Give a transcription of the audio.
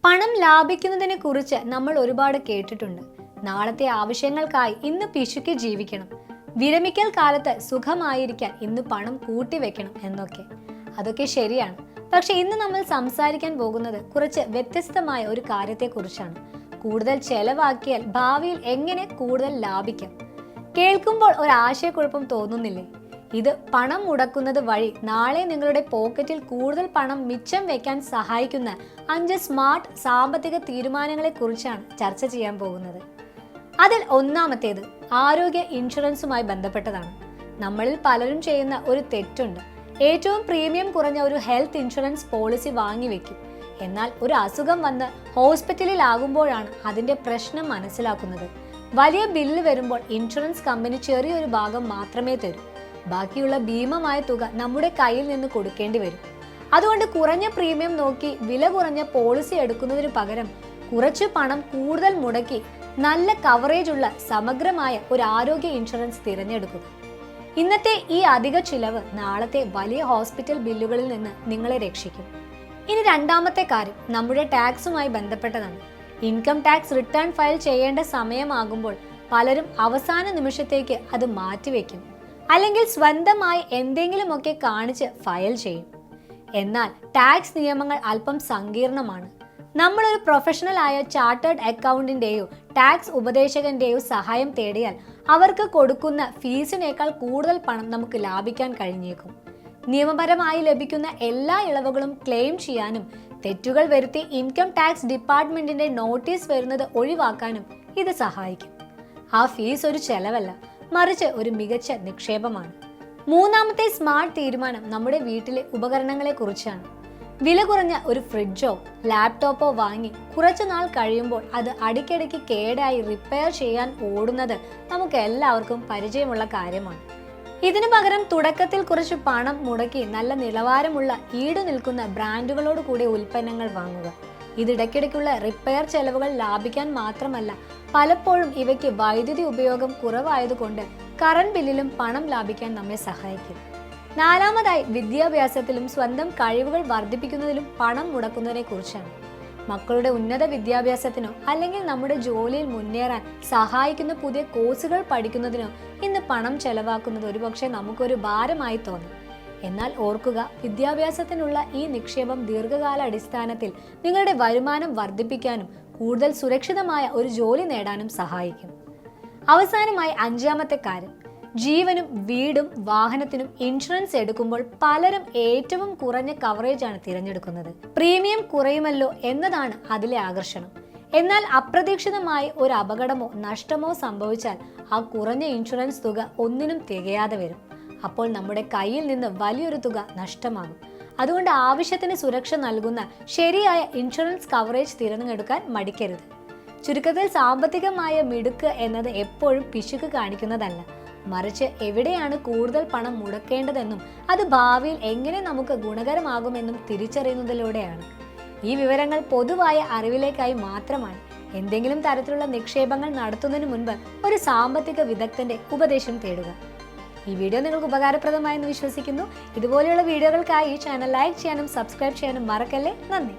പണം ലാഭിക്കുന്നതിനെ കുറിച്ച് നമ്മൾ ഒരുപാട് കേട്ടിട്ടുണ്ട്. നാളത്തെ ആവശ്യങ്ങൾക്കായി ഇന്ന് പിശുക്കി ജീവിക്കണം, വിരമിക്കൽ കാലത്ത് സുഖമായിരിക്കാൻ ഇന്ന് പണം കൂട്ടിവെക്കണം എന്നൊക്കെ. അതൊക്കെ ശരിയാണ്. പക്ഷെ ഇന്ന് നമ്മൾ സംസാരിക്കാൻ പോകുന്നത് കുറച്ച് വ്യത്യസ്തമായ ഒരു കാര്യത്തെക്കുറിച്ചാണ്. കൂടുതൽ ചെലവാക്കിയാൽ ഭാവിയിൽ എങ്ങനെ കൂടുതൽ ലാഭിക്കാം. കേൾക്കുമ്പോൾ ഒരു ആശയക്കുഴപ്പം തോന്നുന്നില്ലേ? ഇത് പണം മുടക്കുന്നത് വഴി നാളെ നിങ്ങളുടെ പോക്കറ്റിൽ കൂടുതൽ പണം മിച്ചം വെക്കാൻ സഹായിക്കുന്ന 5 സ്മാർട്ട് സാമ്പത്തിക തീരുമാനങ്ങളെ കുറിച്ചാണ് ചർച്ച ചെയ്യാൻ പോകുന്നത്. അതിൽ ഒന്നാമത്തേത് ആരോഗ്യ ഇൻഷുറൻസുമായി ബന്ധപ്പെട്ടതാണ്. നമ്മളിൽ പലരും ചെയ്യുന്ന ഒരു തെറ്റുണ്ട്. ഏറ്റവും പ്രീമിയം കുറഞ്ഞ ഒരു ഹെൽത്ത് ഇൻഷുറൻസ് പോളിസി വാങ്ങിവെക്കും. എന്നാൽ ഒരു അസുഖം വന്ന് ഹോസ്പിറ്റലിലാകുമ്പോഴാണ് അതിന്റെ പ്രശ്നം മനസ്സിലാക്കുന്നത്. വലിയ ബില്ല് വരുമ്പോൾ ഇൻഷുറൻസ് കമ്പനി ചെറിയൊരു ഭാഗം മാത്രമേ തരൂ. ബാക്കിയുള്ള ഭീമമായ തുക നമ്മുടെ കയ്യിൽ നിന്ന് കൊടുക്കേണ്ടി വരും. അതുകൊണ്ട് കുറഞ്ഞ പ്രീമിയം നോക്കി വില കുറഞ്ഞ പോളിസി എടുക്കുന്നതിന് പകരം കുറച്ച് പണം കൂടുതൽ മുടക്കി നല്ല കവറേജ് ഉള്ള സമഗ്രമായ ഒരു ആരോഗ്യ ഇൻഷുറൻസ് തിരഞ്ഞെടുക്കുക. ഇന്നത്തെ ഈ അധിക ചിലവ് നാളത്തെ വലിയ ഹോസ്പിറ്റൽ ബില്ലുകളിൽ നിന്ന് നിങ്ങളെ രക്ഷിക്കും. ഇനി രണ്ടാമത്തെ കാര്യം നമ്മുടെ ടാക്സുമായി ബന്ധപ്പെട്ടതാണ്. ഇൻകം ടാക്സ് റിട്ടേൺ ഫയൽ ചെയ്യേണ്ട സമയമാകുമ്പോൾ പലരും അവസാന നിമിഷത്തേക്ക് അത് മാറ്റിവെക്കും, അല്ലെങ്കിൽ സ്വന്തമായി എന്തെങ്കിലുമൊക്കെ കാണിച്ച് ഫയൽ ചെയ്യും. എന്നാൽ ടാക്സ് നിയമങ്ങൾ അല്പം സങ്കീർണമാണ്. നമ്മളൊരു പ്രൊഫഷണൽ ആയ ചാർട്ടേഡ് അക്കൗണ്ടിന്റെയോ ടാക്സ് ഉപദേശകന്റെയോ സഹായം തേടിയാൽ അവർക്ക് കൊടുക്കുന്ന ഫീസിനേക്കാൾ കൂടുതൽ പണം നമുക്ക് ലാഭിക്കാൻ കഴിഞ്ഞേക്കും. നിയമപരമായി ലഭിക്കുന്ന എല്ലാ ഇളവുകളും ക്ലെയിം ചെയ്യാനും തെറ്റുകൾ വരുത്തി ഇൻകം ടാക്സ് ഡിപ്പാർട്ട്മെന്റിന്റെ നോട്ടീസ് വരുന്നത് ഒഴിവാക്കാനും ഇത് സഹായിക്കും. ആ ഫീസ് ഒരു ചെലവല്ല, മറിച്ച് ഒരു മികച്ച നിക്ഷേപമാണ്. മൂന്നാമത്തെ സ്മാർട്ട് തീരുമാനം നമ്മുടെ വീട്ടിലെ ഉപകരണങ്ങളെ കുറിച്ചാണ്. വില കുറഞ്ഞ ഒരു ഫ്രിഡ്ജോ ലാപ്ടോപ്പോ വാങ്ങി കുറച്ചു നാൾ കഴിയുമ്പോൾ അത് അടിക്കടിക്ക് കേടായി റിപ്പയർ ചെയ്യാൻ ഓടുന്നത് നമുക്ക് എല്ലാവർക്കും പരിചയമുള്ള കാര്യമാണ്. ഇതിനു പകരം തുടക്കത്തിൽ കുറച്ച് പണം മുടക്കി നല്ല നിലവാരമുള്ള ഈടു നിൽക്കുന്ന ബ്രാൻഡുകളോട് കൂടിയ ഉൽപ്പന്നങ്ങൾ വാങ്ങുക. ഇതിടയ്ക്കിടയ്ക്കുള്ള റിപ്പയർ ചെലവുകൾ ലാഭിക്കാൻ മാത്രമല്ല, പലപ്പോഴും ഇവയ്ക്ക് വൈദ്യുതി ഉപയോഗം കുറവായതുകൊണ്ട് കറണ്ട് ബില്ലിലും പണം ലാഭിക്കാൻ നമ്മെ സഹായിക്കും. നാലാമതായി വിദ്യാഭ്യാസത്തിലും സ്വന്തം കഴിവുകൾ വർദ്ധിപ്പിക്കുന്നതിലും പണം മുടക്കുന്നതിനെ കുറിച്ചാണ്. മക്കളുടെ ഉന്നത വിദ്യാഭ്യാസത്തിനോ അല്ലെങ്കിൽ നമ്മുടെ ജോലിയിൽ മുന്നേറാൻ സഹായിക്കുന്ന പുതിയ കോഴ്സുകൾ പഠിക്കുന്നതിനോ ഇന്ന് പണം ചെലവാക്കുന്നത് ഒരുപക്ഷെ നമുക്കൊരു ഭാരമായി തോന്നും. എന്നാൽ ഓർക്കുക, വിദ്യാഭ്യാസത്തിനുള്ള ഈ നിക്ഷേപം ദീർഘകാല അടിസ്ഥാനത്തിൽ നിങ്ങളുടെ വരുമാനം വർദ്ധിപ്പിക്കാനും കൂടുതൽ സുരക്ഷിതമായ ഒരു ജോലി നേടാനും സഹായിക്കും. അവസാനമായി അഞ്ചാമത്തെ കാര്യം, ജീവനും വീടും വാഹനത്തിനും ഇൻഷുറൻസ് എടുക്കുമ്പോൾ പലരും ഏറ്റവും കുറഞ്ഞ കവറേജ് ആണ് തിരഞ്ഞെടുക്കുന്നത്. പ്രീമിയം കുറയുമല്ലോ എന്നതാണ് അതിലെ ആകർഷണം. എന്നാൽ അപ്രതീക്ഷിതമായി ഒരു അപകടമോ നഷ്ടമോ സംഭവിച്ചാൽ ആ കുറഞ്ഞ ഇൻഷുറൻസ് തുക ഒന്നിനും തികയാതെ വരും. അപ്പോൾ നമ്മുടെ കയ്യിൽ നിന്ന് വലിയൊരു തുക നഷ്ടമാകും. അതുകൊണ്ട് ആവശ്യത്തിന് സുരക്ഷ നൽകുന്ന ശരിയായ ഇൻഷുറൻസ് കവറേജ് തിരഞ്ഞെടുക്കാൻ മടിക്കരുത്. ചുരുക്കത്തിൽ സാമ്പത്തികമായ മിടുക്ക് എന്നത് എപ്പോഴും പിശുക്ക് കാണിക്കുന്നതല്ല, മറിച്ച് എവിടെയാണ് കൂടുതൽ പണം മുടക്കേണ്ടതെന്നും അത് ഭാവിയിൽ എങ്ങനെ നമുക്ക് ഗുണകരമാകുമെന്നും തിരിച്ചറിയുന്നതിലൂടെയാണ്. ഈ വിവരങ്ങൾ പൊതുവായ അറിവിലേക്കായി മാത്രമാണ്. എന്തെങ്കിലും തരത്തിലുള്ള നിക്ഷേപങ്ങൾ നടത്തുന്നതിന് മുൻപ് ഒരു സാമ്പത്തിക വിദഗ്ധന്റെ ഉപദേശം തേടുക. ഈ വീഡിയോ നിങ്ങൾക്ക് ഉപകാരപ്രദമായെന്ന് വിശ്വസിക്കുന്നു. ഇതുപോലെയുള്ള വീഡിയോകൾക്കായി ഈ ചാനൽ ലൈക്ക് ചെയ്യാനും സബ്സ്ക്രൈബ് ചെയ്യാനും മറക്കല്ലേ. നന്ദി.